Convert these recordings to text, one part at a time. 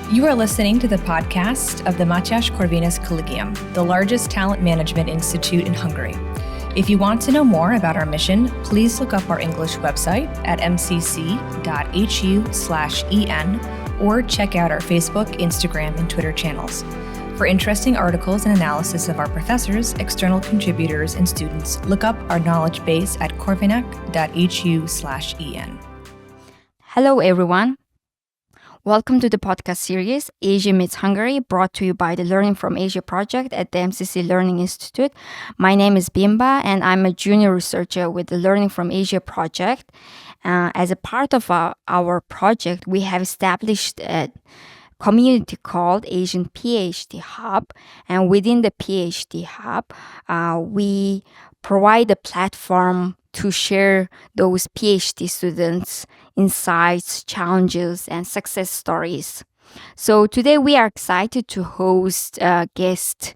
You are listening to the podcast of the Mathias Corvinus Collegium, the largest talent management institute in Hungary. If you want to know more about our mission, please look up our English website at mcc.hu/en or check out our Facebook, Instagram, and Twitter channels. For interesting articles and analysis of our professors, external contributors, and students, look up our knowledge base at corvinus.hu/en. Hello, everyone. Welcome to the podcast series, Asia Meets Hungary, brought to you by the Learning from Asia project at the MCC Learning Instiute. My name is Bimba, and I'm a junior researcher with the Learning from Asia project. As a part of our project, we have established a community called Asian PhD Hub, and within the PhD Hub, we provide a platform to share those PhD students' insights, challenges, and success stories. So today we are excited to host a guest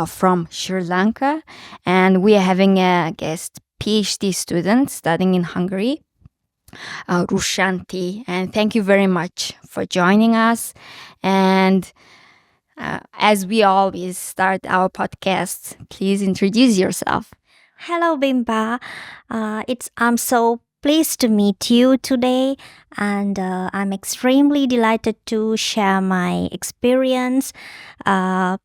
from Sri Lanka, and we are having a guest PhD student studying in Hungary, Rushanthi. And thank you very much for joining us. And as we always start our podcast, please introduce yourself. Hello, Bimba. I'm so pleased to meet you today, and I'm extremely delighted to share my experience and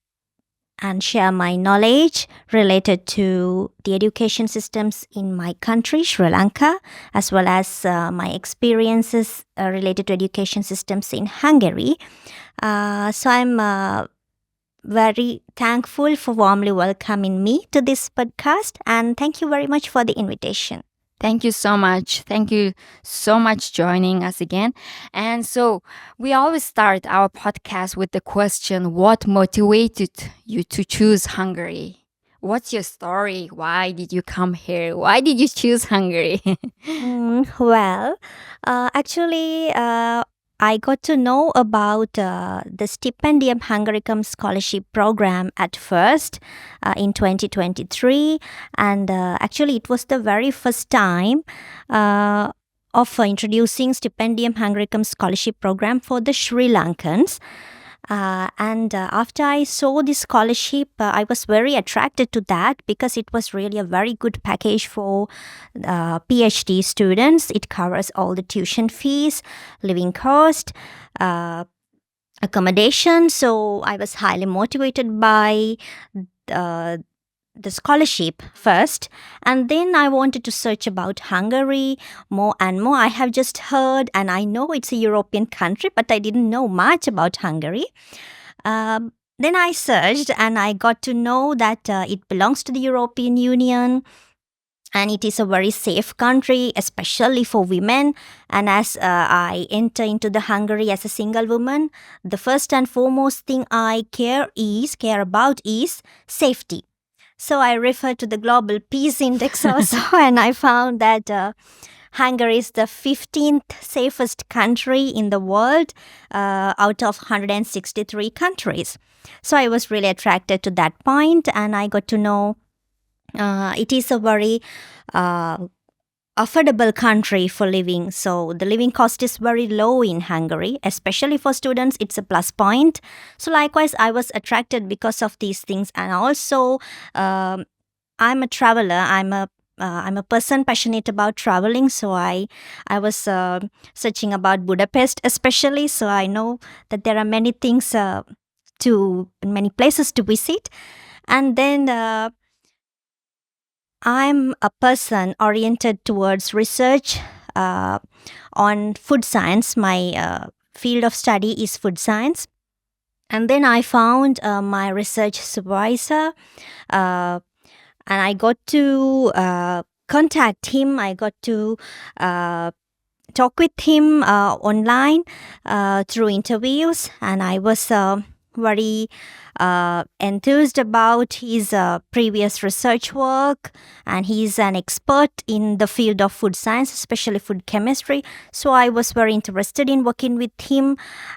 share my knowledge related to the education systems in my country, Sri Lanka, as well as my experiences related to education systems in Hungary. So I'm very thankful for warmly welcoming me to this podcast, and thank you very much for the invitation. Thank you so much. Thank you so much joining us again. And so we always start our podcast with the question, what motivated you to choose Hungary? What's your story? Why did you come here? Why did you choose Hungary? Actually, I got to know about the Stipendium Hungaricum scholarship program at first in 2023, and actually it was the very first time of introducing Stipendium Hungaricum scholarship program for the Sri Lankans. And after I saw this scholarship, I was very attracted to that because it was really a very good package for PhD students. It covers all the tuition fees, living cost, accommodation. So I was highly motivated by the scholarship first, and then I wanted to search about Hungary more and more. I have just heard, and I know it's a European country, but I didn't know much about Hungary. Then I searched and I got to know that it belongs to the European Union, and it is a very safe country, especially for women. And as I enter into the Hungary as a single woman, the first and foremost thing I care about is safety. So I referred to the Global Peace Index also, and I found that Hungary is the 15th safest country in the world out of 163 countries. So I was really attracted to that point, and I got to know it is a very affordable country for living. So the living cost is very low in Hungary, especially for students. It's a plus point. So likewise, I was attracted because of these things. And also, I'm a traveler. I'm a person passionate about traveling. So I was searching about Budapest especially. So I know that there are many things many places to visit. And then I'm a person oriented towards research on food science. My field of study is food science. And then I found my research supervisor, and I got to contact him. I got to talk with him online through interviews, and I was very enthused about his previous research work, and he's an expert in the field of food science, especially food chemistry. So I was very interested in working with him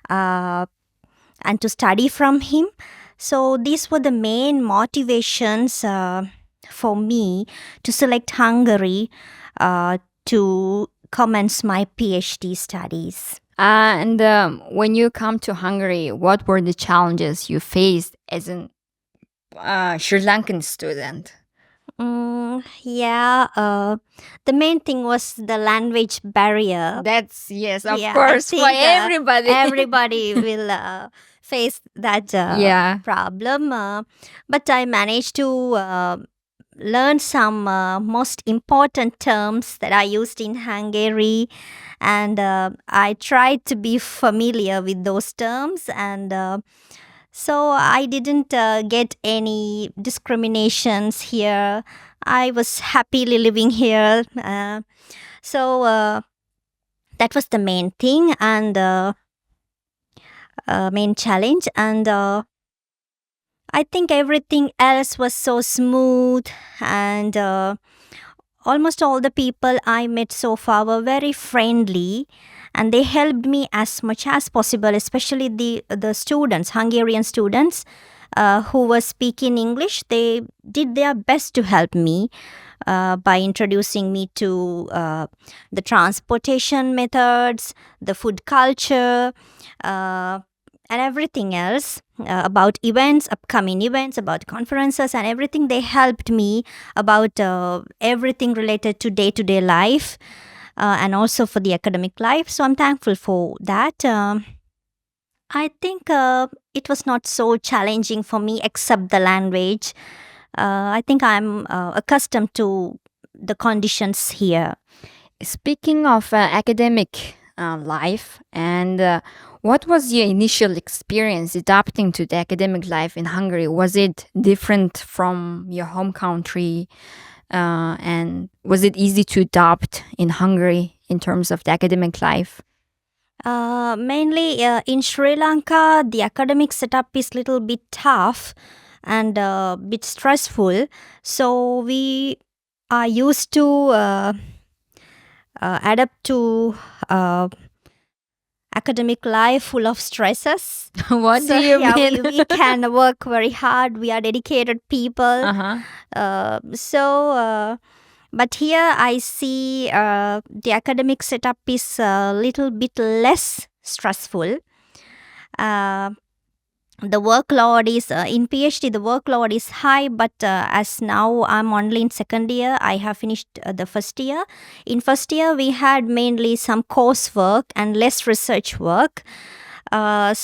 and to study from him. So these were the main motivations for me to select Hungary to commence my PhD studies. And when you come to Hungary, what were the challenges you faced as an Sri Lankan student? The main thing was the language barrier. That's yes, of Yeah, I course, for think everybody. everybody will face that Yeah. problem. But I managed to learn some most important terms that are used in Hungary, and I tried to be familiar with those terms, and so I didn't get any discriminations here. I was happily living here. So that was the main thing and main challenge. And I think everything else was so smooth, and almost all the people I met so far were very friendly, and they helped me as much as possible, especially the students, Hungarian students who were speaking English. They did their best to help me by introducing me to the transportation methods, the food culture, and everything else about events, upcoming events, about conferences, and everything. They helped me about everything related to day-to-day life and also for the academic life. So I'm thankful for that. I think it was not so challenging for me except the language. I think I'm accustomed to the conditions here. Speaking of academic life, and what was your initial experience adapting to the academic life in Hungary? Was it different from your home country? And was it easy to adopt in Hungary in terms of the academic life? Mainly in Sri Lanka, the academic setup is little bit tough and a bit stressful. So we are used to adapt to academic life full of stresses. What So do you yeah, mean? we can work very hard. We are dedicated people. But here I see the academic setup is a little bit less stressful. The workload is in PhD, the workload is high, but as now I'm only in second year, I have finished the first year. In first year, we had mainly some coursework and less research work. In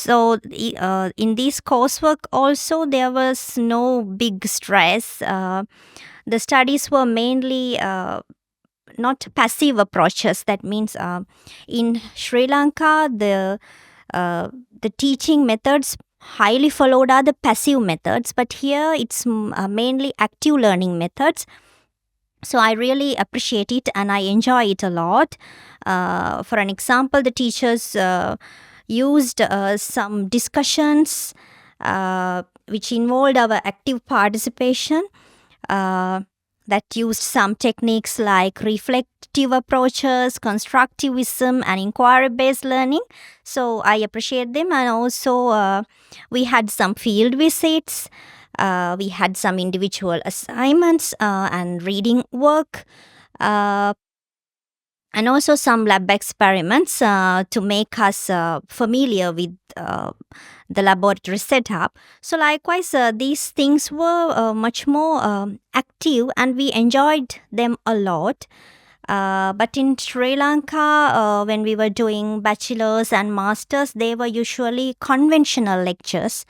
this coursework also, there was no big stress. The studies were mainly not passive approaches. That means in Sri Lanka, the teaching methods highly followed are the passive methods, but here it's mainly active learning methods. So I really appreciate it and I enjoy it a lot. For an example, the teachers used some discussions which involved our active participation. That used some techniques like reflective approaches, constructivism, and inquiry-based learning. So I appreciate them. And also we had some field visits. We had some individual assignments and reading work. And also some lab experiments to make us familiar with the laboratory setup. So likewise, these things were much more active and we enjoyed them a lot. But in Sri Lanka, when we were doing bachelor's and master's, they were usually conventional lectures,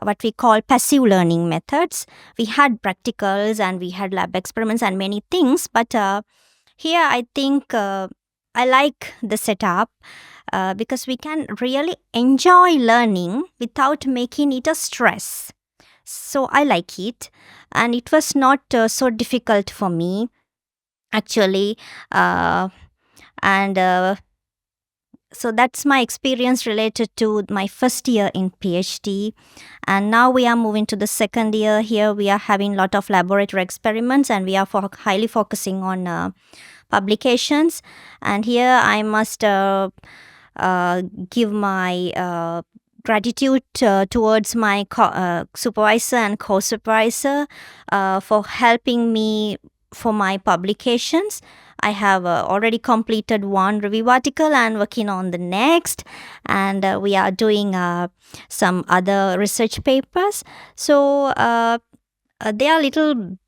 what we call passive learning methods. We had practicals and we had lab experiments and many things, but here I think I like the setup because we can really enjoy learning without making it a stress. So I like it, and it was not so difficult for me actually. So that's my experience related to my first year in PhD. And now we are moving to the second year. Here we are having a lot of laboratory experiments and we are highly focusing on publications. And here I must give my gratitude towards my supervisor and co-supervisor for helping me for my publications. I have already completed one review article and working on the next, and we are doing some other research papers. So they are little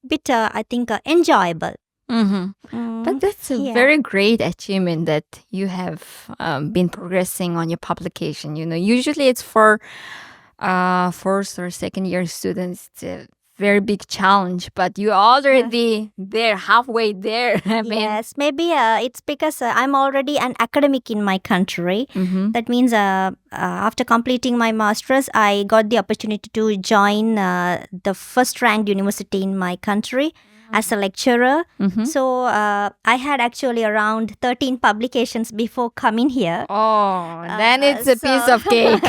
bit, I think, enjoyable. But that's a very great achievement that you have been progressing on your publication. Usually it's for first or second year students. It's a very big challenge, but you're already there, halfway there. Yes, maybe it's because I'm already an academic in my country. That means after completing my master's, I got the opportunity to join the first ranked university in my country as a lecturer. So I had actually around 13 publications before coming here. Oh, then it's a piece of cake.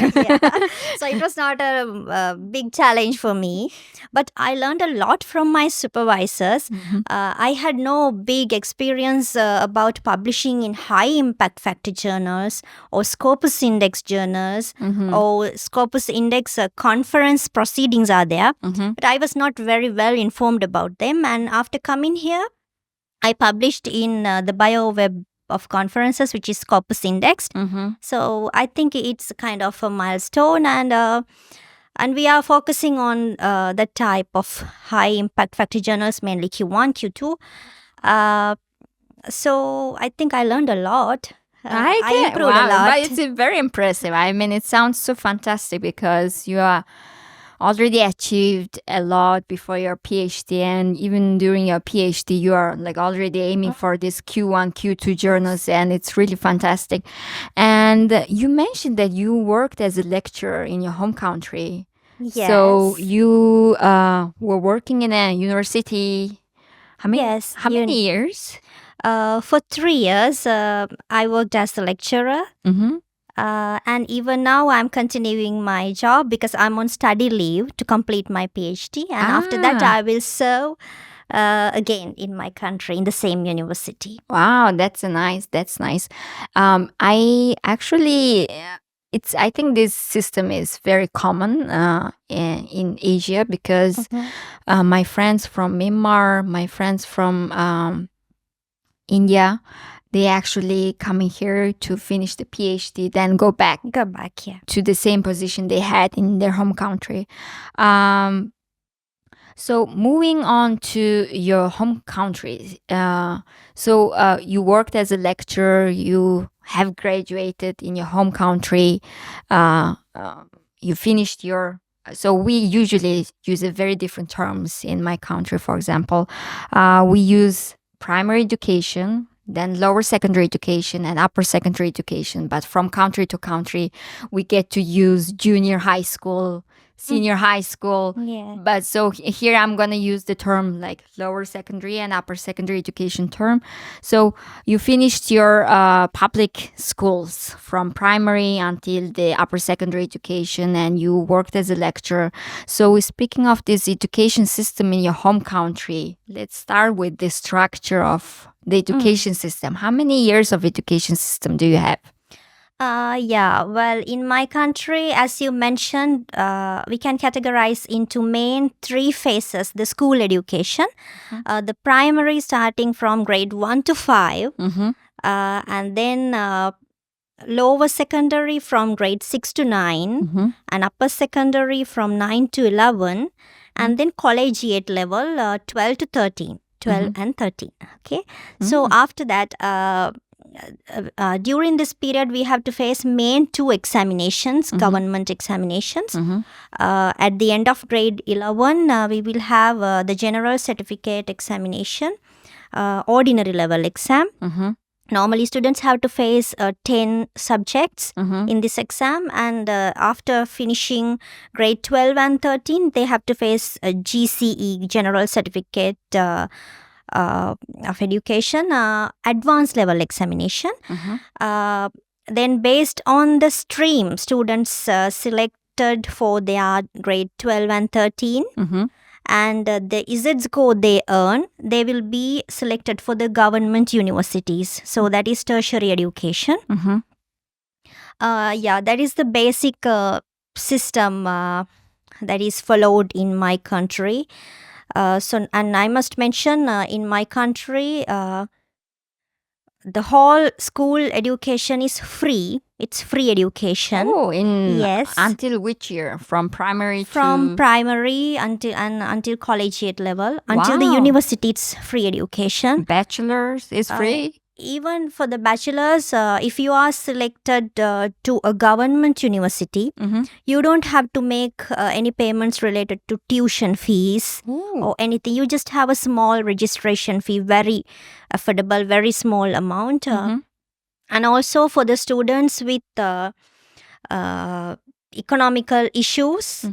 So it was not a big challenge for me. But I learned a lot from my supervisors. I had no big experience about publishing in high impact factor journals or Scopus Index journals or Scopus Index conference proceedings are there. But I was not very well informed about them. And after coming here, I published in the Bio Web of Conferences, which is Scopus Index. So I think it's kind of a milestone, and we are focusing on the type of high impact factor journals, mainly Q1, Q2. So I think I learned a lot. I improved a lot. But it's very impressive. I mean, it sounds so fantastic because you are already achieved a lot before your PhD, and even during your PhD you are like already aiming for this Q1, Q2 journals, and it's really fantastic. And you mentioned that you worked as a lecturer in your home country. Yes. So you were working in a university. How many years? For 3 years, I worked as a lecturer. And even now, I'm continuing my job because I'm on study leave to complete my PhD. And after that, I will serve again in my country in the same university. Wow, that's nice. I actually, I think this system is very common in Asia because my friends from Myanmar, my friends from India, they actually coming here to finish the PhD, then go back to the same position they had in their home country. So moving on to your home country. So you worked as a lecturer, you have graduated in your home country, you finished your... So we usually use a very different terms in my country. For example, we use primary education, then lower secondary education and upper secondary education. But from country to country, we get to use junior high school, senior high school. Yeah. But so here I'm going to use the term like lower secondary and upper secondary education term. So you finished your public schools from primary until the upper secondary education, and you worked as a lecturer. So speaking of this education system in your home country, let's start with the structure of the education system. How many years of education system do you have? Well, in my country, as you mentioned, we can categorize into main 3 phases the school education. The primary starting from grade 1 to 5, and then lower secondary from grade 6 to 9, and upper secondary from 9 to 11, and then collegiate level 12 to 13. 12 and 13. Okay. So after that, during this period, we have to face main 2 examinations, government examinations. At the end of grade 11, we will have the general certificate examination, ordinary level exam. Normally, students have to face 10 subjects in this exam, and after finishing grade 12 and 13, they have to face a GCE, General Certificate of Education, advanced level examination. Then based on the stream, students selected for their grade 12 and 13, and the Z score they earn, they will be selected for the government universities. So that is tertiary education. That is the basic system that is followed in my country. And I must mention, in my country, the whole school education is free. It's free education. Oh, Yes. until which year? From primary From to primary until collegiate level. Until the Wow. university, it's free education. bachelor's is free? Even for the bachelors, if you are selected to a government university, you don't have to make any payments related to tuition fees or anything. You just have a small registration fee, very affordable, very small amount. And also for the students with economical issues,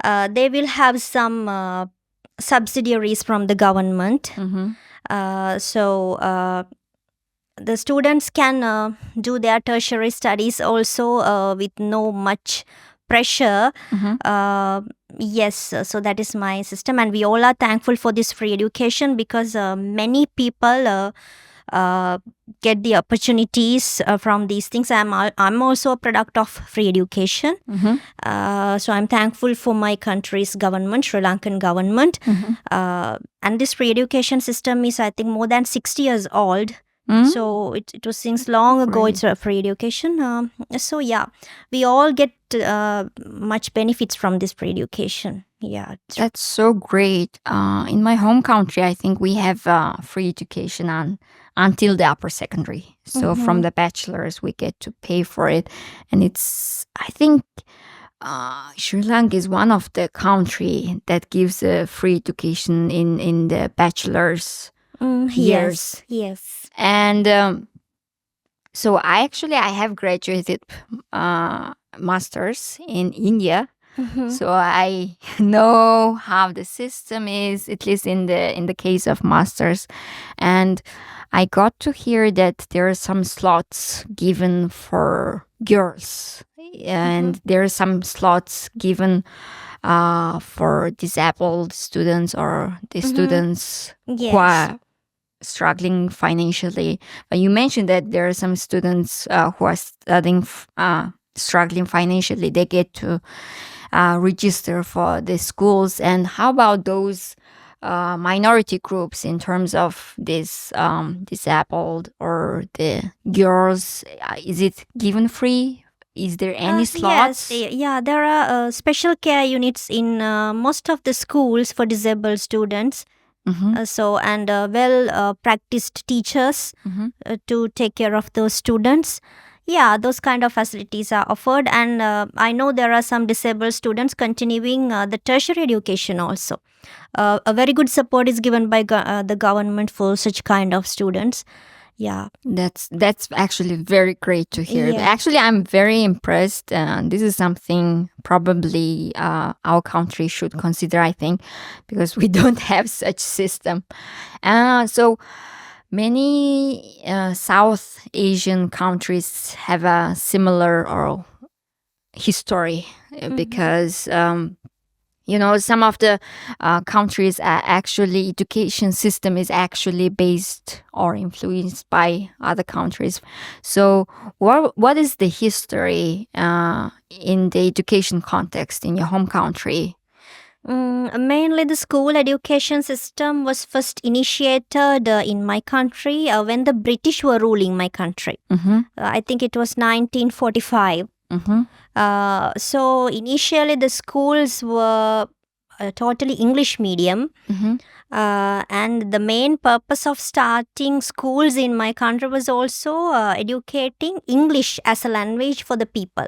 they will have some subsidiaries from the government. So the students can do their tertiary studies also with no much pressure. Yes, so that is my system, and we all are thankful for this free education because many people get the opportunities from these things. I'm also a product of free education. So I'm thankful for my country's government, Sri Lankan government. And this free education system is, I think, more than 60 years old. So it was since long ago. It's a free education. So yeah, we all get much benefits from this free education. Yeah, That's so great. In my home country, I think we have free education until the upper secondary. So from the bachelor's, we get to pay for it. And I think Sri Lanka is one of the country that gives free education in the bachelor's years. Yes. And so I have graduated master's in India. So I know how the system is, at least in the case of masters. And I got to hear that there are some slots given for girls, and there are some slots given for disabled students or the students who are struggling financially. But you mentioned that there are some students who are studying struggling financially. They get to register for the schools. And how about those minority groups in terms of this disabled or the girls? Is it given free? Is there any slots? Yes, yeah, there are special care units in most of the schools for disabled students. And well practiced teachers to take care of those students. Yeah, those kind of facilities are offered, and I know there are some disabled students continuing the tertiary education also. A very good support is given by the government for such kind of students. Yeah, that's actually very great to hear. Yeah. Actually, I'm very impressed. This is something probably our country should consider, I think, because we don't have such system. So many South Asian countries have a similar history because some of the countries are actually education system is actually based or influenced by other countries. So what is the history in the education context in your home country? Mainly the school education system was first initiated in my country when the British were ruling my country. I think it was 1945. So initially the schools were totally English medium. And the main purpose of starting schools in my country was also educating English as a language for the people,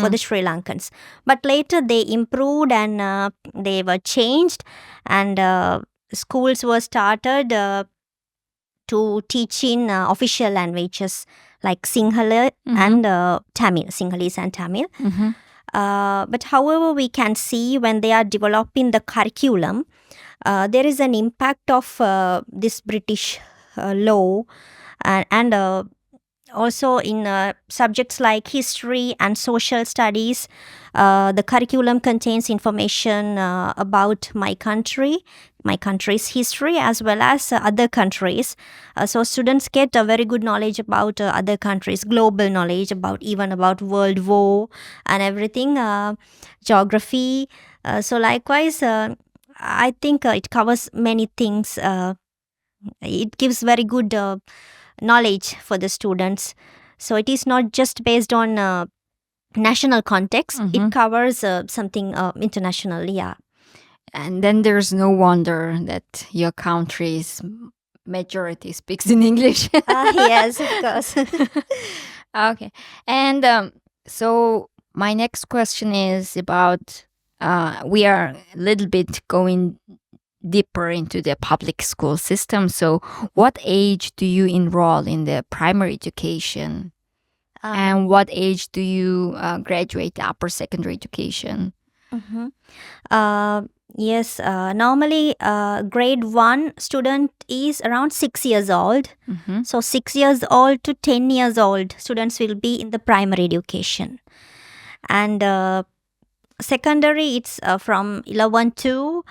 for the Sri Lankans. But later they improved and they were changed, and schools were started to teach in official languages like Sinhala and Tamil, Sinhalese and Tamil. But however, we can see when they are developing the curriculum, there is an impact of this British law and also in subjects like history and social studies. The curriculum contains information about my country's history as well as other countries. So students get a very good knowledge about other countries, global knowledge even about World War and everything, geography. So likewise, I think it covers many things. It gives very good knowledge for the students. So it is not just based on national context. It covers something international. Yeah. And then there's no wonder that your country's majority speaks in English. Yes, of course. Okay. And so my next question is about we are a little bit going deeper into the public school system. So what age do you enroll in the primary education? And what age do you graduate the upper secondary education? Yes, normally grade 1 student is around 6 years old. So 6 years old to 10 years old students will be in the primary education. And secondary, it's from 11 to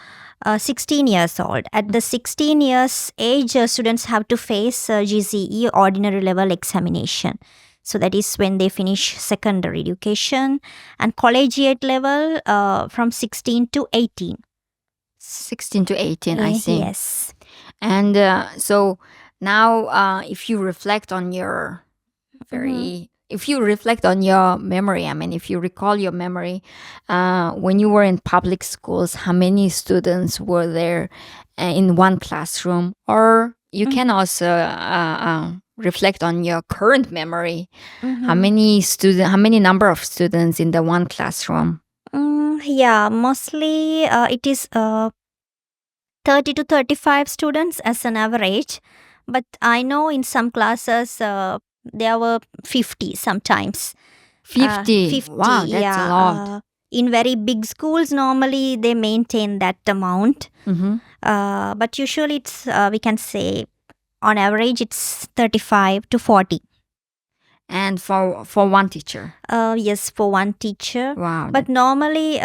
16 years old. At the 16 years age, students have to face GCE ordinary level examination. So that is when they finish secondary education. And collegiate level from 16 to 18. 16 to 18, I see. Yes. And so now if you reflect on your if you reflect on your memory, I mean, if you recall your memory, when you were in public schools, how many students were there in one classroom? Or you can also reflect on your current memory. How many number of students in the one classroom? Yeah, mostly it is 30 to 35 students as an average. But I know in some classes there were 50 sometimes. 50? 50, Wow, that's yeah. a lot. In very big schools, normally they maintain that amount. But usually it's, we can say, on average, it's 35 to 40. And for one teacher? Yes, for one teacher. Wow. But normally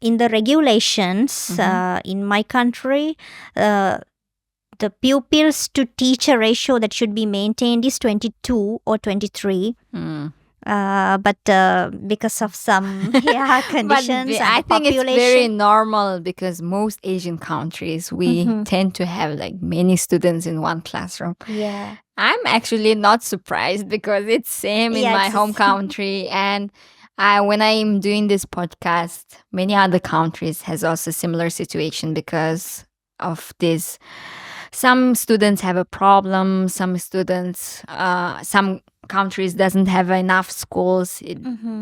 in the regulations in my country, the pupils to teacher ratio that should be maintained is 22 or 23. But because of some conditions, but and I think population, it's very normal because most Asian countries, we tend to have like many students in one classroom. Yeah. I'm actually not surprised because it's same in my home country. And when I'm doing this podcast, many other countries has also similar situation because of this. Some students have a problem. Some students, some countries doesn't have enough schools.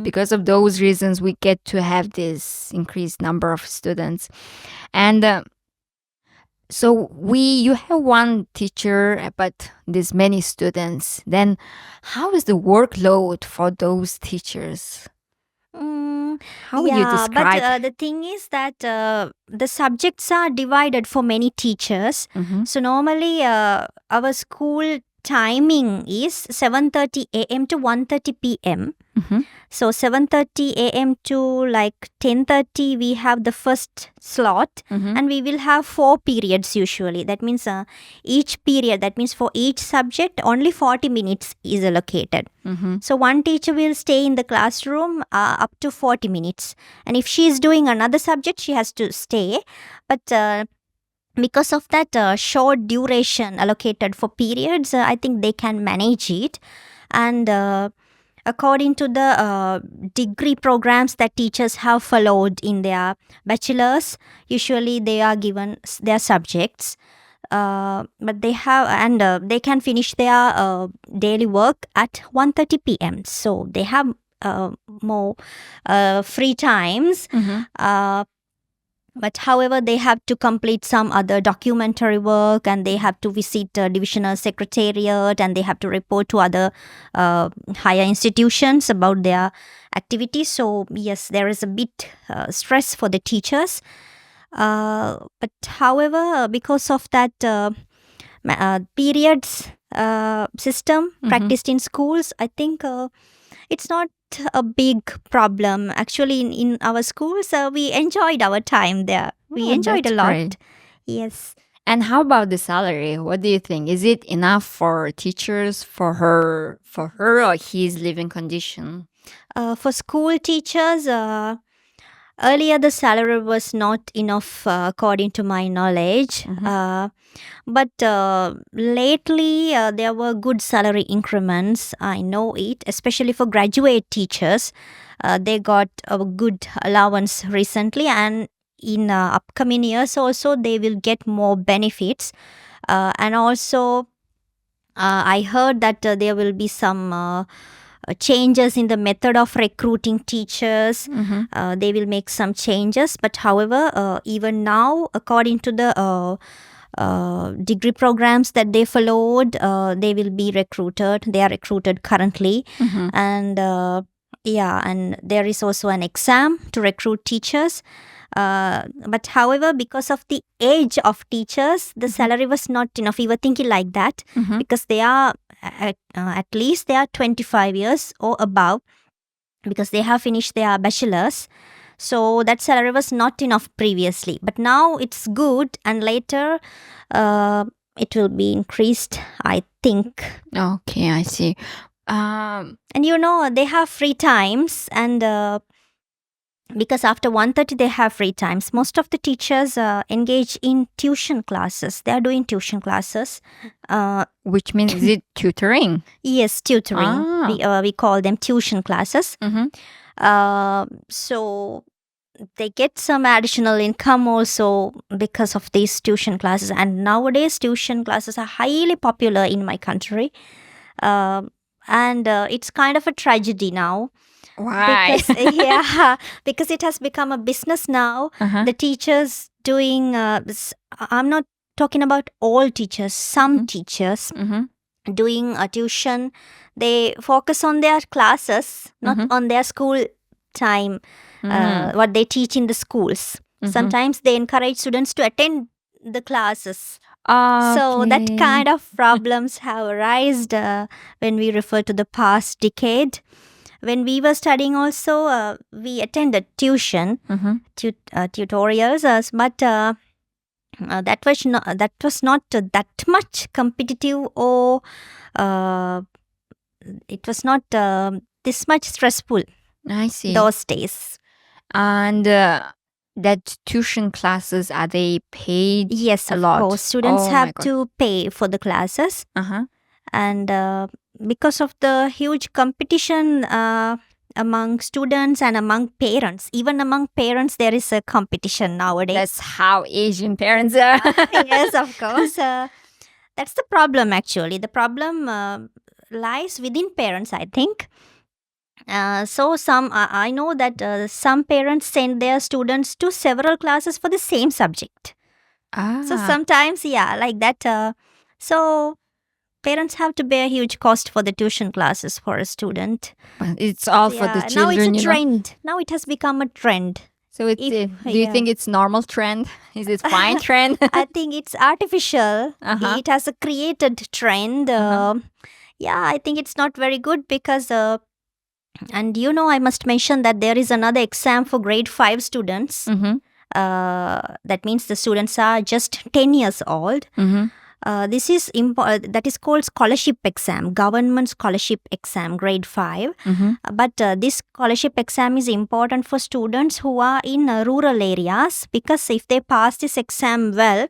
Because of those reasons, we get to have this increased number of students. And so you have one teacher, but there's many students. Then how is the workload for those teachers? How would you describe? But the thing is that the subjects are divided for many teachers. So normally our school timing is 7:30 a.m. to 1:30 p.m. So 7:30 a.m. to like 10:30 we have the first slot, and we will have 4 periods usually. That means each period, that means for each subject only 40 minutes is allocated. So one teacher will stay in the classroom up to 40 minutes, and if she is doing another subject she has to stay. But because of that short duration allocated for periods, I think they can manage it. And according to the degree programs that teachers have followed in their bachelors, usually they are given their subjects. But they have, and they can finish their daily work at 1:30 p.m. So they have more free times. But however, they have to complete some other documentary work, and they have to visit divisional secretariat, and they have to report to other higher institutions about their activities. So yes, there is a bit stress for the teachers. But however, because of that periods system practiced in schools, I think it's not a big problem. Actually, in our schools, we enjoyed our time there. We enjoyed a lot. Great. Yes. And how about the salary? What do you think? Is it enough for teachers, for her or his living condition? For school teachers, Earlier, the salary was not enough, according to my knowledge. But lately, there were good salary increments. I know it, especially for graduate teachers. They got a good allowance recently, and in upcoming years also, they will get more benefits. And also, I heard that there will be some changes in the method of recruiting teachers. They will make some changes. But however, even now, according to the degree programs that they followed, they will be recruited. They are recruited currently. And and there is also an exam to recruit teachers. But however, because of the age of teachers, the salary was not enough. We were thinking like that because they are at least they are 25 years or above, because they have finished their bachelor's. So that salary was not enough previously, but now it's good, and later it will be increased, I think. Okay, I see. And they have free times, and because after 1:30 they have free times. Most of the teachers engage in tuition classes. They are doing tuition classes. Which means is it tutoring? Yes, tutoring. We call them tuition classes. So they get some additional income also because of these tuition classes. And nowadays, tuition classes are highly popular in my country. And it's kind of a tragedy now. Why? Because it has become a business now. The teachers doing, I'm not talking about all teachers, some teachers doing a tuition. They focus on their classes, not on their school time, what they teach in the schools. Sometimes they encourage students to attend the classes. So that kind of problems have arisen when we refer to the past decade. When we were studying also, we attended tuition, tutorials, but that was not that much competitive, or it was not this much stressful. I see. Those days. And that tuition classes, are they paid? Yes, a lot. Of course. Students have to pay for the classes. And because of the huge competition among students and among parents, even among parents, there is a competition nowadays. That's how Asian parents are. Yes, of course. That's the problem, actually. The problem lies within parents, I think. So I know that some parents send their students to several classes for the same subject. So sometimes, like that. So parents have to bear huge cost for the tuition classes for a student. It's all for the children. Now it's a trend. Now it has become a trend. So do you think it's normal trend? Is it fine trend? I think it's artificial. It has a created trend. I think it's not very good because... and I must mention that there is another exam for grade 5 students. That means the students are just 10 years old. This is that is called scholarship exam, government scholarship exam, grade 5. But this scholarship exam is important for students who are in rural areas, because if they pass this exam well,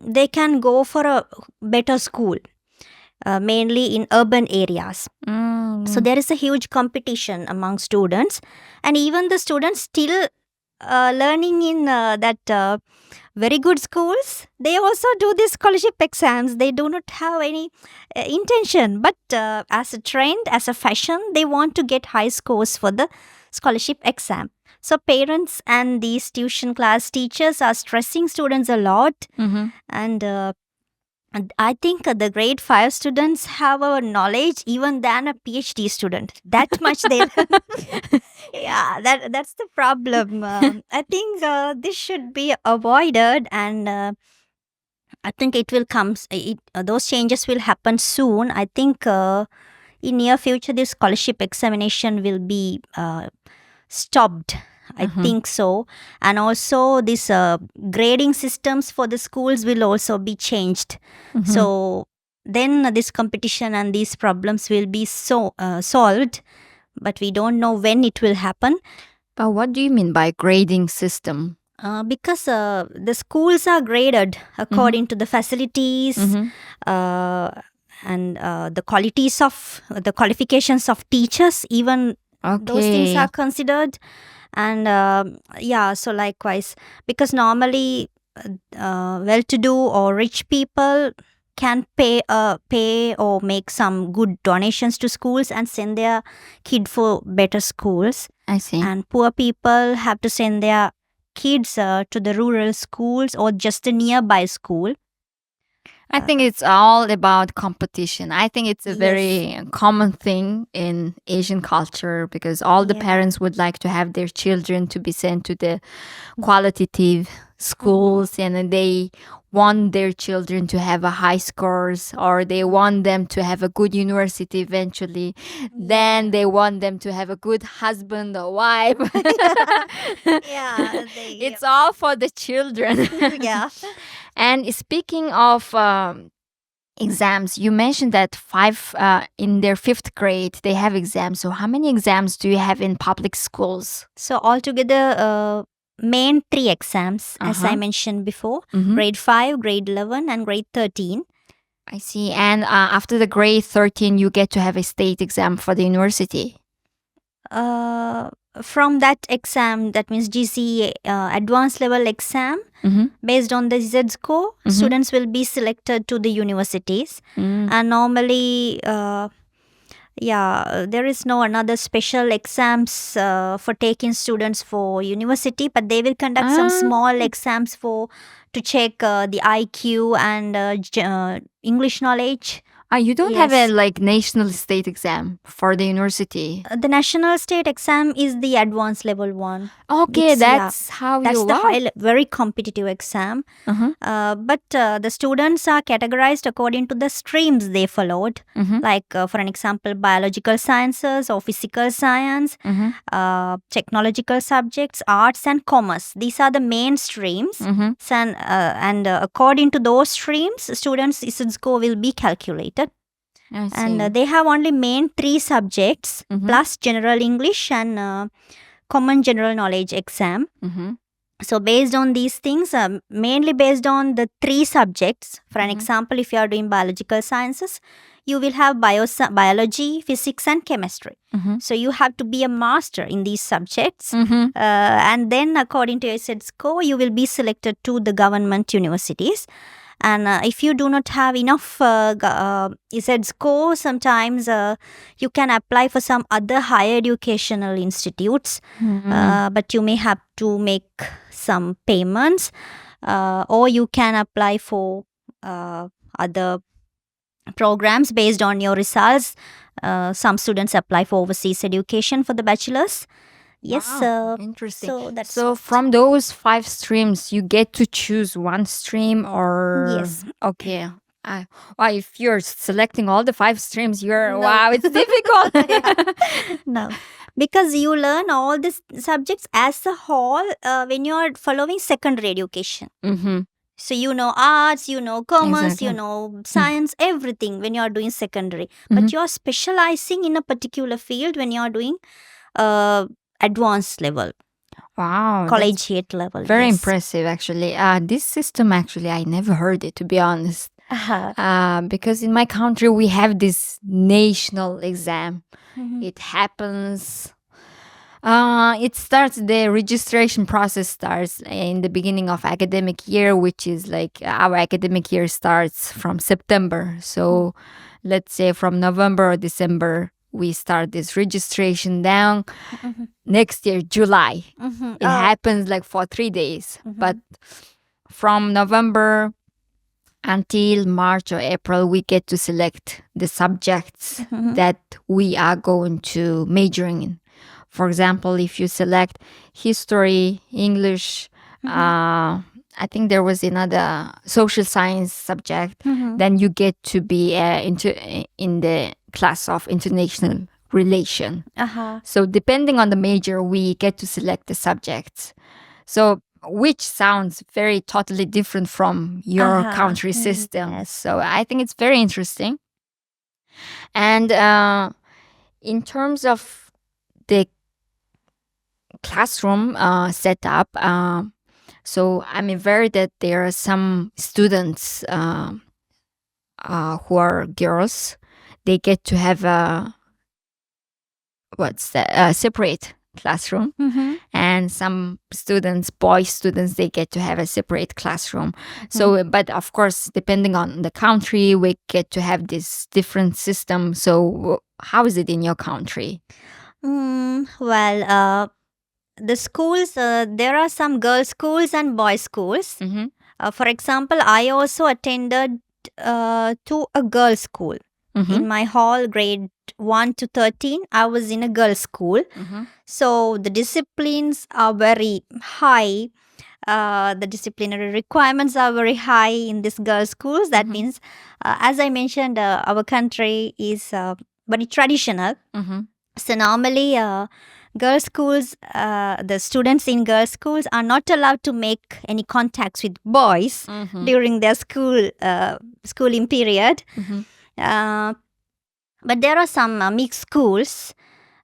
they can go for a better school. Mainly in urban areas. So there is a huge competition among students, and even the students still learning in that very good schools, they also do these scholarship exams. They do not have any intention, but as a trend, as a fashion, they want to get high scores for the scholarship exam. So parents and these tuition class teachers are stressing students a lot. And I think the grade 5 students have a knowledge even than a PhD student. That much they that's the problem. I think this should be avoided, and I think it will come. Those changes will happen soon. I think in near future, this scholarship examination will be stopped. I think so. And also this grading systems for the schools will also be changed. So then this competition and these problems will be solved. But we don't know when it will happen. But what do you mean by grading system? Because the schools are graded according to the facilities and the qualifications of teachers, even those things are considered. And so likewise, because normally well-to-do or rich people can pay or make some good donations to schools and send their kid for better schools. I see. And poor people have to send their kids to the rural schools or just a nearby school. I think it's all about competition. I think it's a very common thing in Asian culture because all the parents would like to have their children to be sent to the qualitative schools, and then they want their children to have a high scores, or they want them to have a good university eventually. Then they want them to have a good husband or wife. It's all for the children. And speaking of exams, you mentioned that in their 5th grade they have exams. So how many exams do you have in public schools? So altogether, main 3 exams, as I mentioned before, grade 5, grade 11 and grade 13. I see. And after the grade 13, you get to have a state exam for the university. From that exam, that means GCE advanced level exam, based on the Z score, students will be selected to the universities. And normally, there is no another special exams for taking students for university, but they will conduct some small exams to check the IQ and English knowledge. You don't have a national state exam for the university. The national state exam is the advanced level one. Okay, that's how that's you the very competitive exam. But the students are categorized according to the streams they followed. Like for an example, biological sciences or physical science, technological subjects, arts and commerce. These are the main streams. And according to those streams, students' score will be calculated. And they have only main 3 subjects plus general English and common general knowledge exam. So based on these things, mainly based on the 3 subjects, for an example, if you are doing biological sciences, you will have biology, physics and chemistry. So you have to be a master in these subjects. And then according to your set score, you will be selected to the government universities. And if you do not have enough Z score, sometimes you can apply for some other higher educational institutes. But you may have to make some payments, or you can apply for other programs based on your results. Some students apply for overseas education for the bachelor's. Wow, interesting. So from those 5 streams, you get to choose one stream, or yes. Okay. If you're selecting all the 5 streams, it's difficult. No, because you learn all these subjects as a whole when you are following secondary education. So you know arts, you know commerce, you know science, everything when you are doing secondary. But you are specializing in a particular field when you are doing advanced level. Wow. Collegiate level. Very impressive, actually. This system, actually, I never heard it, to be honest. Because in my country, we have this national exam. It happens... the registration process starts in the beginning of academic year, which is our academic year starts from September. So let's say from November or December, we start this registration down. Next year, July. It happens for 3 days. But from November until March or April, we get to select the subjects that we are going to majoring in. For example, if you select history, English, I think there was another social science subject, then you get to be in the class of international relation. So depending on the major, we get to select the subjects. So which sounds very totally different from your country system. So I think it's very interesting. And in terms of the classroom setup. So I'm aware that there are some students who are girls. They get to have a separate classroom, and some students, boy students, they get to have a separate classroom. So, but of course, depending on the country, we get to have this different system. So, how is it in your country? Well, the schools, there are some girls' schools and boys' schools. For example, I also attended to a girls' school. In my hall, grade 1 to 13, I was in a girls' school. So the disciplines are very high. The disciplinary requirements are very high in these girls' schools. That means, as I mentioned, our country is very traditional. So normally, girls' schools, the students in girls' schools are not allowed to make any contacts with boys during their schooling period. But there are some mixed schools.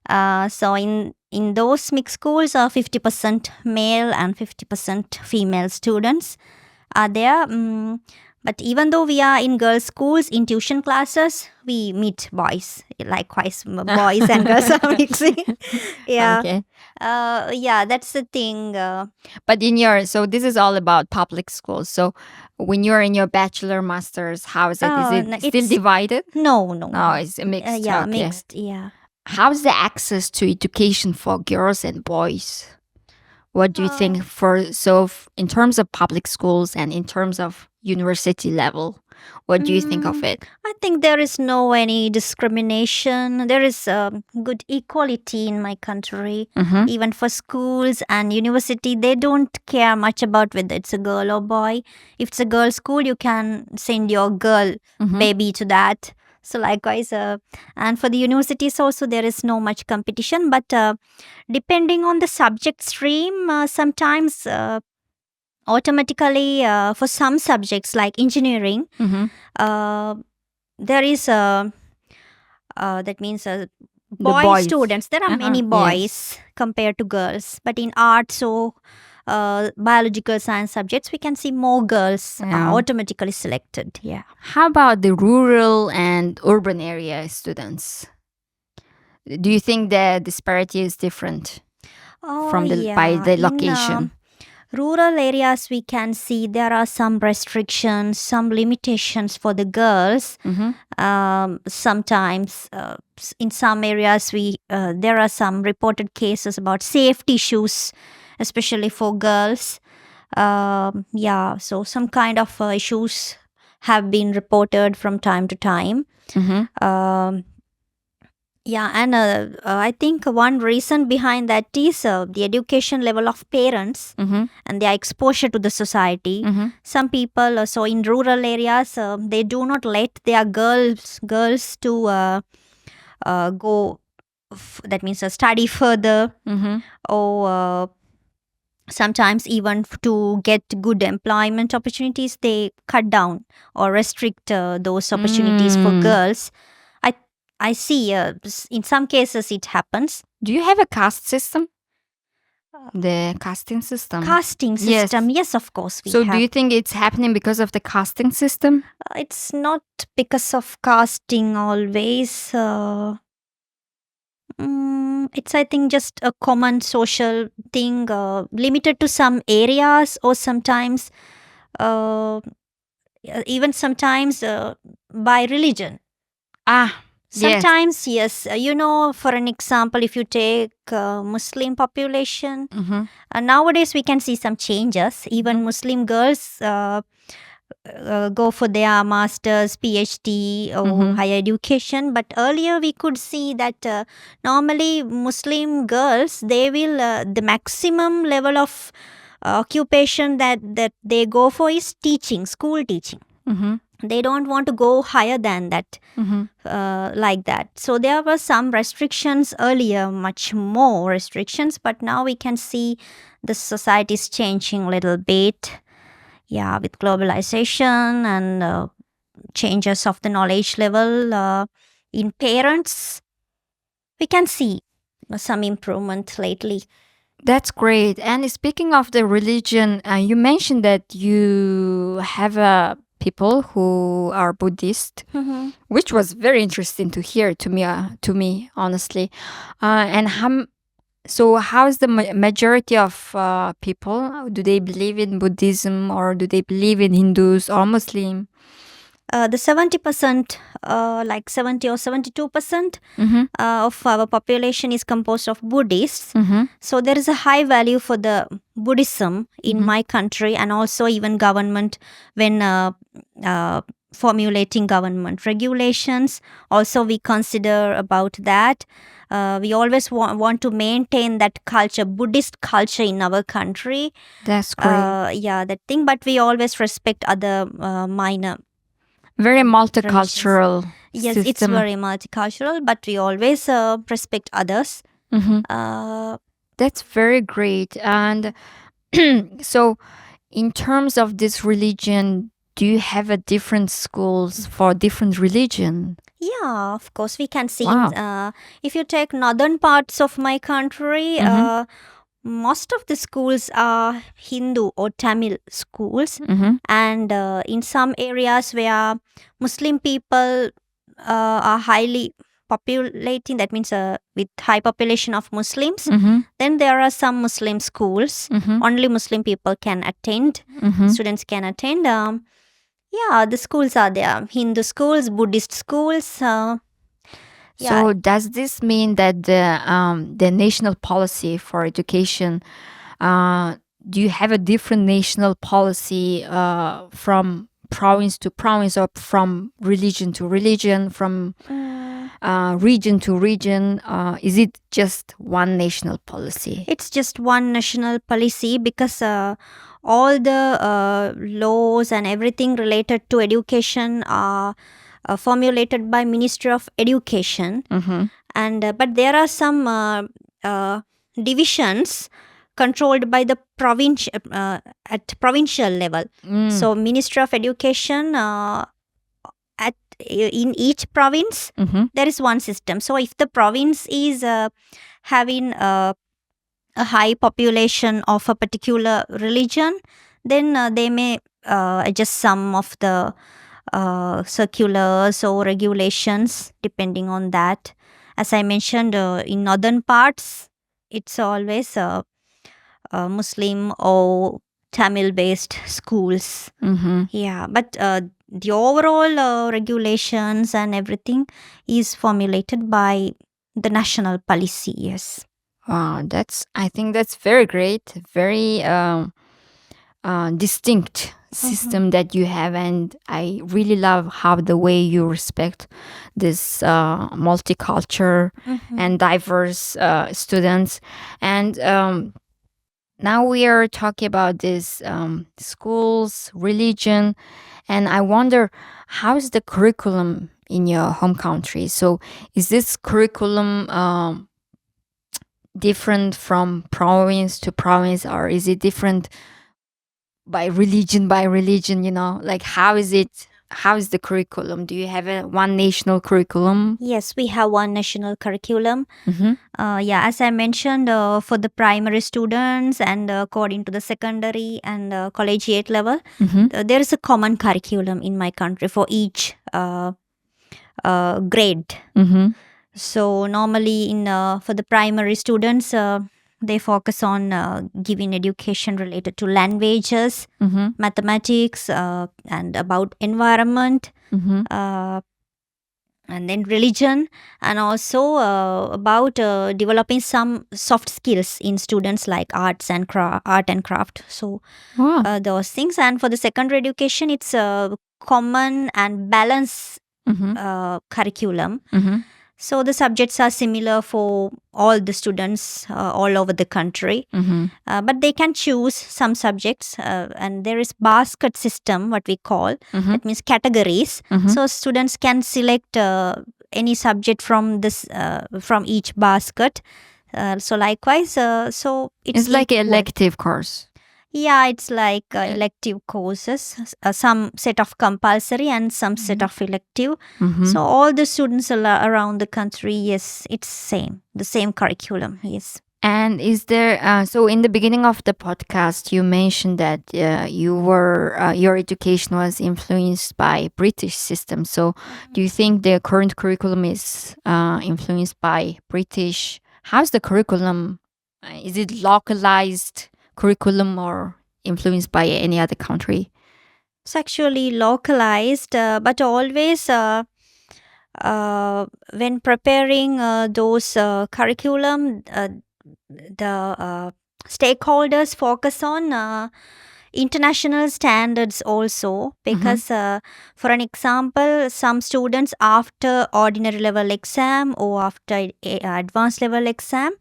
So in those mixed schools, 50% male and 50% female students are there. But even though we are in girls' schools, in tuition classes, we meet boys. Likewise, boys and girls are mixing. Yeah. Okay. Yeah, that's the thing. But so this is all about public schools. So when you're in your bachelor, master's, how is it? Is it still divided? No. No, it's mixed. Yeah, okay. mixed. Yeah. How's the access to education for girls and boys? What do you think in terms of public schools and in terms of university level, what do you think of it? I think there is no any discrimination. There is good equality in my country. Even for schools and university, they don't care much about whether it's a girl or boy. If it's a girl school, you can send your girl baby to that. So likewise, and for the universities also, there is no much competition. But depending on the subject stream, sometimes automatically for some subjects like engineering, there is that means boy students. There are many boys compared to girls. But in arts or biological science subjects, we can see more girls automatically selected. Yeah. How about the rural and urban area students? Do you think the disparity is different by the location? In rural areas, we can see there are some restrictions, some limitations for the girls. Sometimes, in some areas, there are some reported cases about safety issues, especially for girls. So some kind of issues have been reported from time to time. And I think one reason behind that is the education level of parents and their exposure to the society. Some people, so in rural areas, they do not let their girls to go, that means study further, or sometimes even to get good employment opportunities, they cut down or restrict those opportunities for girls. I see in some cases it happens. Do you have a caste system? The casting system? Casting system, yes, of course we have. Do you think it's happening because of the casting system? It's not because of casting always. It's, I think, just a common social thing limited to some areas, or sometimes even sometimes by religion. Sometimes, yes. For an example, if you take Muslim population, nowadays we can see some changes. Even Muslim girls go for their master's, PhD, or higher education. But earlier we could see that normally Muslim girls, they will, the maximum level of occupation that they go for is teaching, school teaching. They don't want to go higher than that, like that. So there were some restrictions earlier, much more restrictions, but now we can see the society is changing a little bit. Yeah, with globalization and changes of the knowledge level in parents, we can see some improvement lately. That's great. And speaking of the religion, you mentioned that you have people who are Buddhist, which was very interesting to hear to me honestly. So how's the majority of people? Do they believe in Buddhism or do they believe in Hindus or Muslim? The 70%, like 70 or 72% of our population is composed of Buddhists. So there is a high value for the Buddhism in my country, and also even government when formulating government regulations. Also, we consider about that. We always want to maintain that culture, Buddhist culture in our country. That's great. That thing. But we always respect other minor. Very multicultural. Yes, system. it's very multicultural, but we always respect others. That's very great. And so, in terms of this religion, do you have a different schools for different religion? Yeah, of course, we can see. Wow. If you take northern parts of my country, most of the schools are Hindu or Tamil schools, and in some areas where Muslim people are highly populating, that means with high population of Muslims, then there are some Muslim schools. Only Muslim people can attend, students can attend. The schools are there, Hindu schools, Buddhist schools. So does this mean that the national policy for education, do you have a different national policy from province to province or from religion to religion, from region to region? Is it just one national policy? It's just one national policy because all the laws and everything related to education are formulated by Ministry of Education, and but there are some divisions controlled by the province at provincial level. So Ministry of Education in each province there is one system. So if the province is having a high population of a particular religion, then they may adjust some of the circulars or regulations depending on that. As I mentioned, in northern parts it's always Muslim or Tamil based schools. But the overall regulations and everything is formulated by the national policy. Yes. Wow, I think that's very great, very distinct system that you have, and I really love how the way you respect this multicultural and diverse students. And now we are talking about this schools, religion, and I wonder, how is the curriculum in your home country? So is this curriculum different from province to province, or is it different by religion, like how is the curriculum? Do you have one national curriculum? Yes, we have one national curriculum. As I mentioned, for the primary students and according to the secondary and collegiate level, there is a common curriculum in my country for each grade. So normally for the primary students, they focus on giving education related to languages, mathematics, and about environment, and then religion, and also about developing some soft skills in students like art and craft. So those things. And for the secondary education, it's a common and balanced curriculum. So the subjects are similar for all the students all over the country, but they can choose some subjects, and there is basket system, what we call. That means categories. So students can select any subject from this from each basket. So likewise, so it's like an elective course. Yeah, it's like elective courses, some set of compulsory and some set of elective. So all the students around the country, yes, it's the same curriculum, yes. And is there, so in the beginning of the podcast, you mentioned that your education was influenced by British system. So do you think the current curriculum is influenced by British? How's the curriculum? Is it localized curriculum or influenced by any other country? It's actually localized, but always when preparing those curriculum, the stakeholders focus on international standards also, because for an example, some students after ordinary level exam or after advanced level exam,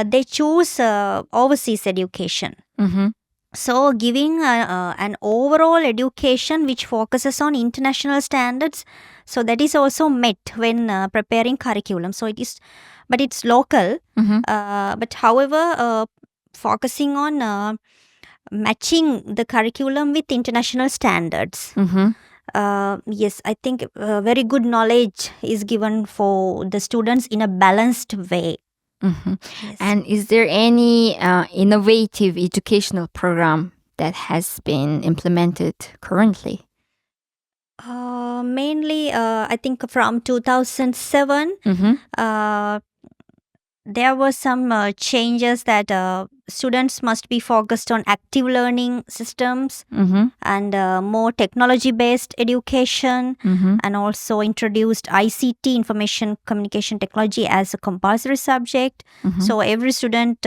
they choose overseas education. So giving an overall education which focuses on international standards, so that is also met when preparing curriculum. So it is, but it's local. But however, focusing on matching the curriculum with international standards. Yes, I think very good knowledge is given for the students in a balanced way. Yes. And is there any innovative educational program that has been implemented currently? Mainly, I think from 2007, there were some changes that students must be focused on active learning systems and more technology-based education, and also introduced ICT, information communication technology, as a compulsory subject. So every student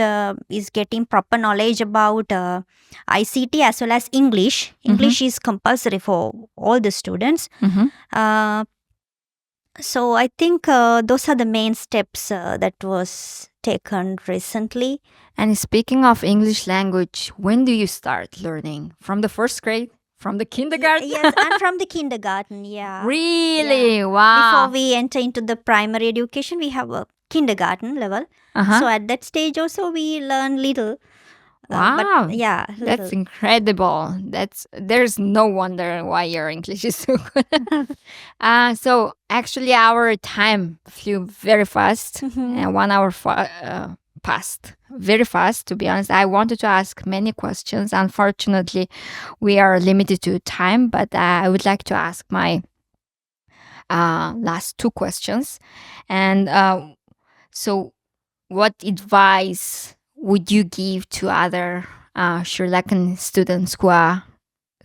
is getting proper knowledge about ICT as well as English. English is compulsory for all the students. So I think those are the main steps that was taken recently. And speaking of English language, when do you start learning? From the first grade? From the kindergarten? Yes, and from the kindergarten, yeah. Really? Yeah. Wow. Before we enter into the primary education, we have a kindergarten level. So at that stage also we learn little. Wow. But yeah, That's little. incredible. There's no wonder why your English is so good. So actually our time flew very fast. And 1 hour passed very fast, to be honest. I wanted to ask many questions. Unfortunately, we are limited to time, but I would like to ask my last two questions. And so what advice would you give to other Sri Lankan students who are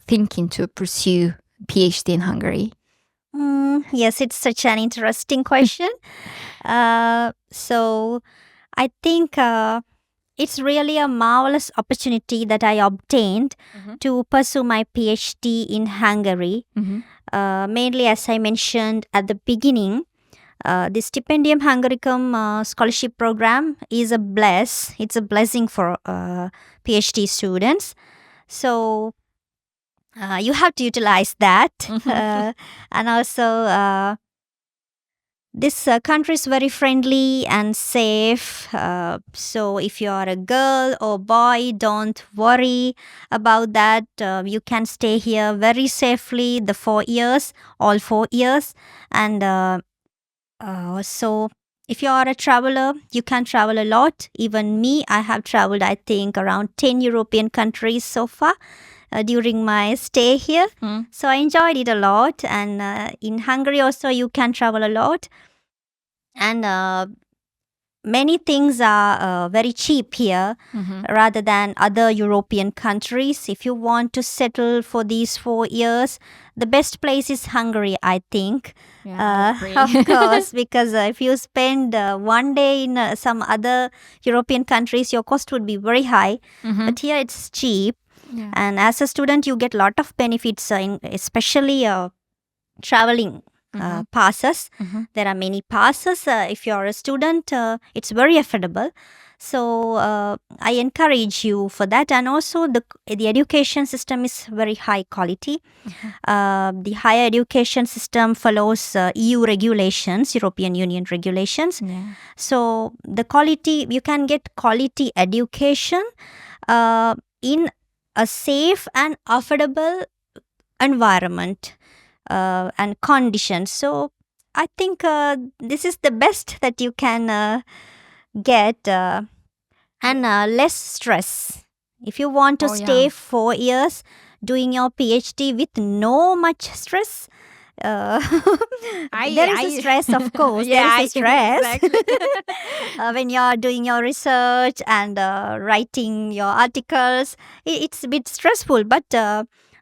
thinking to pursue PhD in Hungary? Yes, it's such an interesting question. So I think it's really a marvelous opportunity that I obtained to pursue my PhD in Hungary. Mainly, as I mentioned at the beginning, the Stipendium Hungaricum scholarship program is it's a blessing for PhD students. So you have to utilize that. And also, this country is very friendly and safe. So if you are a girl or boy, don't worry about that. You can stay here very safely the 4 years, all 4 years. And so if you are a traveler, you can travel a lot. Even me, I have traveled, I think, around 10 European countries so far during my stay here. So I enjoyed it a lot. And in Hungary also, you can travel a lot. And many things are very cheap here rather than other European countries. If you want to settle for these 4 years, the best place is Hungary, I think. Of course, because if you spend 1 day in some other European countries, your cost would be very high. But here it's cheap. And as a student, you get a lot of benefits, especially traveling passes. There are many passes. If you are a student, it's very affordable. So I encourage you for that. And also the education system is very high quality. The higher education system follows EU regulations, European Union regulations. So the quality, you can get quality education in a safe and affordable environment and conditions. So I think this is the best that you can get and less stress. If you want to Oh, stay yeah. 4 years doing your PhD with no much stress, there is a stress, of course. Yeah, There is a stress exactly. when you're doing your research and writing your articles. It's a bit stressful, but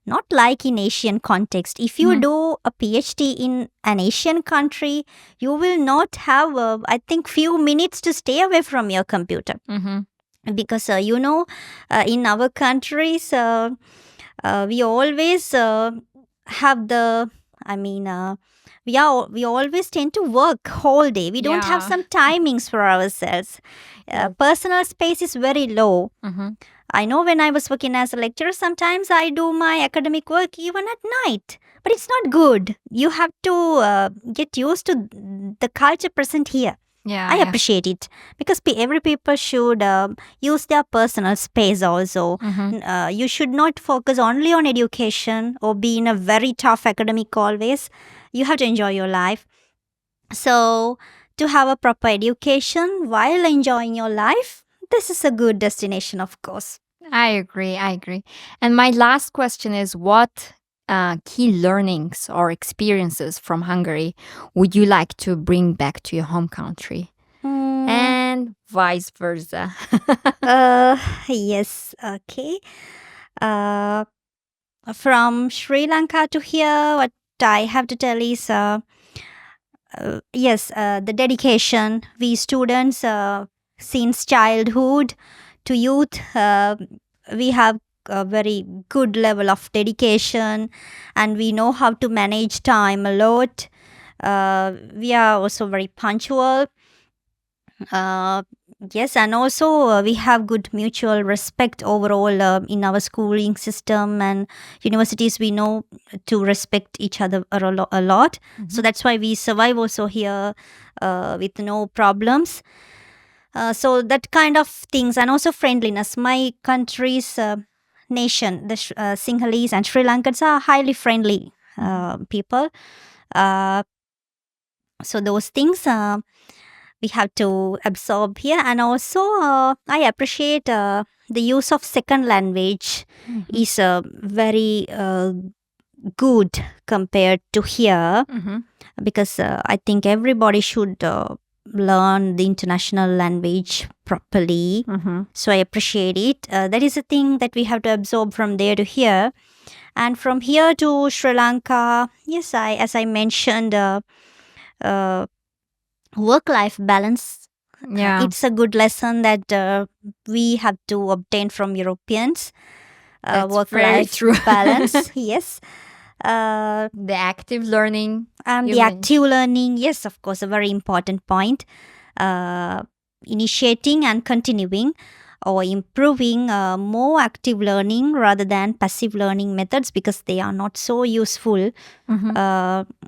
not like in Asian context. If you Mhm. do a PhD in an Asian country, you will not have, I think, few minutes to stay away from your computer. Mhm. Because in our countries we always have the we always tend to work whole day. We don't have Yeah. some timings for ourselves. Yeah. Personal space is very low. Mhm. I know when I was working as a lecturer, sometimes I do my academic work even at night, but it's not good. You have to get used to the culture present here. Yeah. I yeah. appreciate it because every people should use their personal space also. Mhm. You should not focus only on education or be in a very tough academic always. You have to enjoy your life. So, to have a proper education while enjoying your life, this is a good destination, of course. I agree. And my last question is, what key learnings or experiences from Hungary would you like to bring back to your home country? Hmm. And vice versa. Yes, okay. From Sri Lanka to here, what I have to tell is yes, the dedication. We students, since childhood to youth, we have a very good level of dedication and we know how to manage time a lot. We are also very punctual. Yes, and also we have good mutual respect overall in our schooling system and universities. We know to respect each other a lot. So that's why we survive also here with no problems. So that kind of things, and also friendliness. My country's nation, the Sinhalese and Sri Lankans are highly friendly people. So those things we have to absorb here, and also I appreciate the use of second language is very good compared to here, because I think everybody should learn the international language properly. So I appreciate it. That is a thing that we have to absorb from there to here. And from here to Sri Lanka, yes, as I mentioned, work-life balance. Yeah. It's a good lesson that we have to obtain from Europeans. That's very Work-life true. balance, yes. The active learning. And you the mentioned. active learning, yes, of course, a very important point. Initiating and continuing or improving more active learning rather than passive learning methods, because they are not so useful.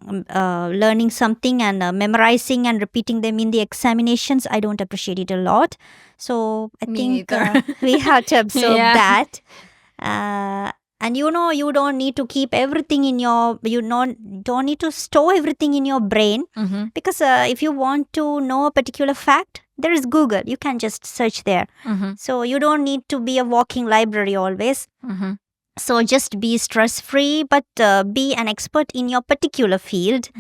Learning something and memorizing and repeating them in the examinations, I don't appreciate it a lot. So I Me think neither. we have to absorb Yeah. that. And you don't need to keep everything in your, don't need to store everything in your brain, because if you want to know a particular fact, there is Google. You can just search there. So you don't need to be a walking library always. So just be stress-free, but be an expert in your particular field.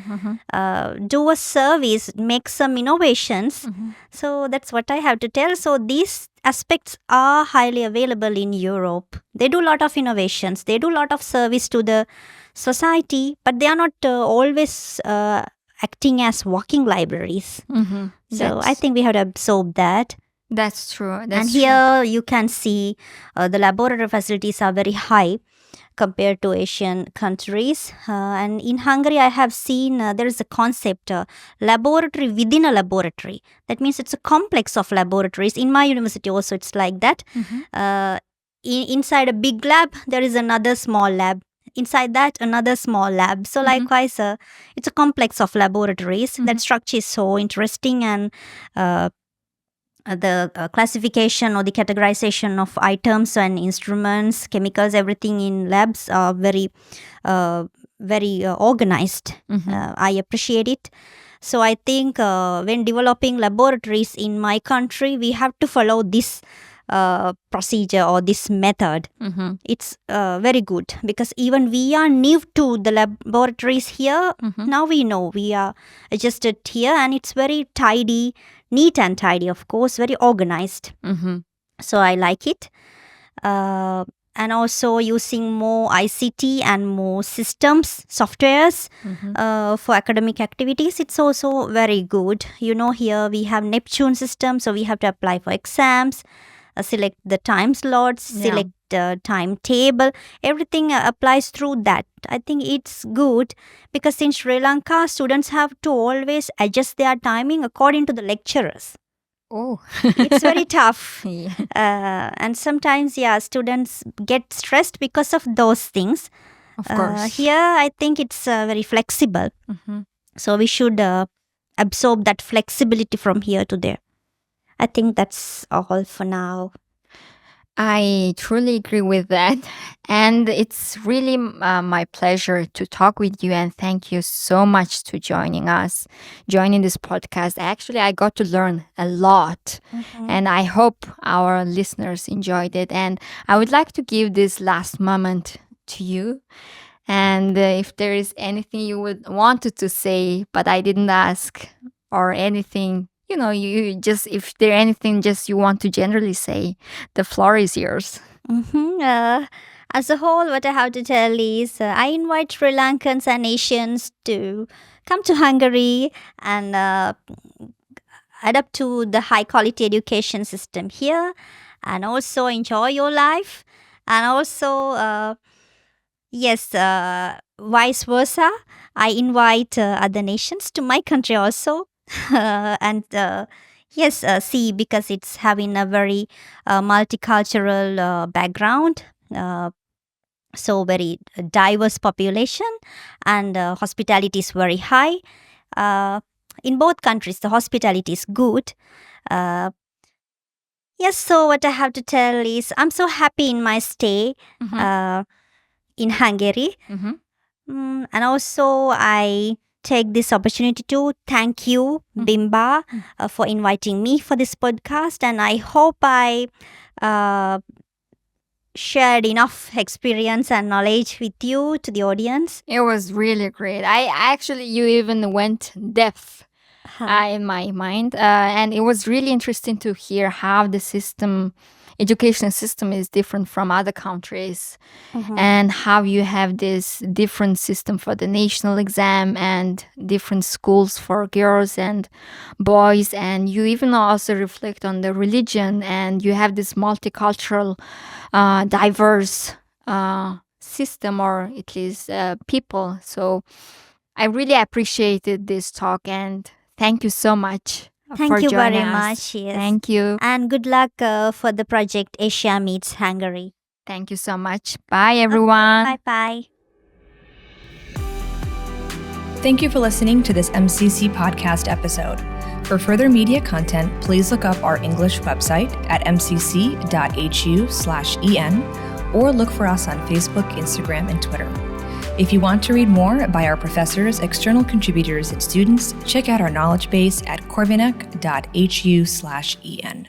Do a service, make some innovations. So that's what I have to tell. So these aspects are highly available in Europe. They do a lot of innovations. They do a lot of service to the society, but they are not always acting as walking libraries. So I think we have to absorb that. That's true. And here you can see the laboratory facilities are very high compared to Asian countries. And in Hungary, I have seen there is a concept, laboratory within a laboratory. That means it's a complex of laboratories. In my university also, it's like that. Inside a big lab, there is another small lab. Inside that, another small lab. So likewise, it's a complex of laboratories. That structure is so interesting, and the classification or the categorization of items and instruments, chemicals, everything in labs are very organized. I appreciate it. So I think when developing laboratories in my country, we have to follow this procedure or this method. It's very good because even we are new to the laboratories here. Now we know we are adjusted here, and it's very tidy, neat and tidy, of course, very organized. So I like it. And also using more ICT and more systems, softwares for academic activities. It's also very good. Here we have Neptune system, so we have to apply for exams, select the time slots, select the timetable. Everything applies through that. I think it's good because in Sri Lanka, students have to always adjust their timing according to the lecturers. Oh, It's very tough. yeah. And sometimes, students get stressed because of those things. Of course. Here, I think it's very flexible. So we should absorb that flexibility from here to there. I think that's all for now. I truly agree with that. And it's really my pleasure to talk with you. And thank you so much to joining this podcast. Actually, I got to learn a lot. And I hope our listeners enjoyed it. And I would like to give this last moment to you. And if there is anything you would wanted to say, but I didn't ask, or anything, you just, if there anything just you want to generally say, the floor is yours. As a whole, what I have to tell is I invite Sri Lankans and Asians to come to Hungary and adapt to the high quality education system here, and also enjoy your life. And also, vice versa, I invite other nations to my country also. And see, because it's having a very multicultural background, so very diverse population, and hospitality is very high. In both countries, the hospitality is good. So what I have to tell is I'm so happy in my stay in Hungary. And also I take this opportunity to thank you, Bimba, for inviting me for this podcast. And I hope I shared enough experience and knowledge with you to the audience. It was really great. You even went depth in my mind. And it was really interesting to hear how the education system is different from other countries, and how you have this different system for the national exam and different schools for girls and boys, and you even also reflect on the religion, and you have this multicultural, diverse system, or at least people. So I really appreciated this talk, and thank you so much. Thank you very us. much. Yes. Thank you. And good luck for the project Asia Meets Hungary. Thank you so much. Bye, everyone. Bye-bye. Thank you for listening to this MCC podcast episode. For further media content, please look up our English website at mcc.hu/en, or look for us on Facebook, Instagram, and Twitter. If you want to read more by our professors, external contributors, and students, check out our knowledge base at corvinus.hu/en.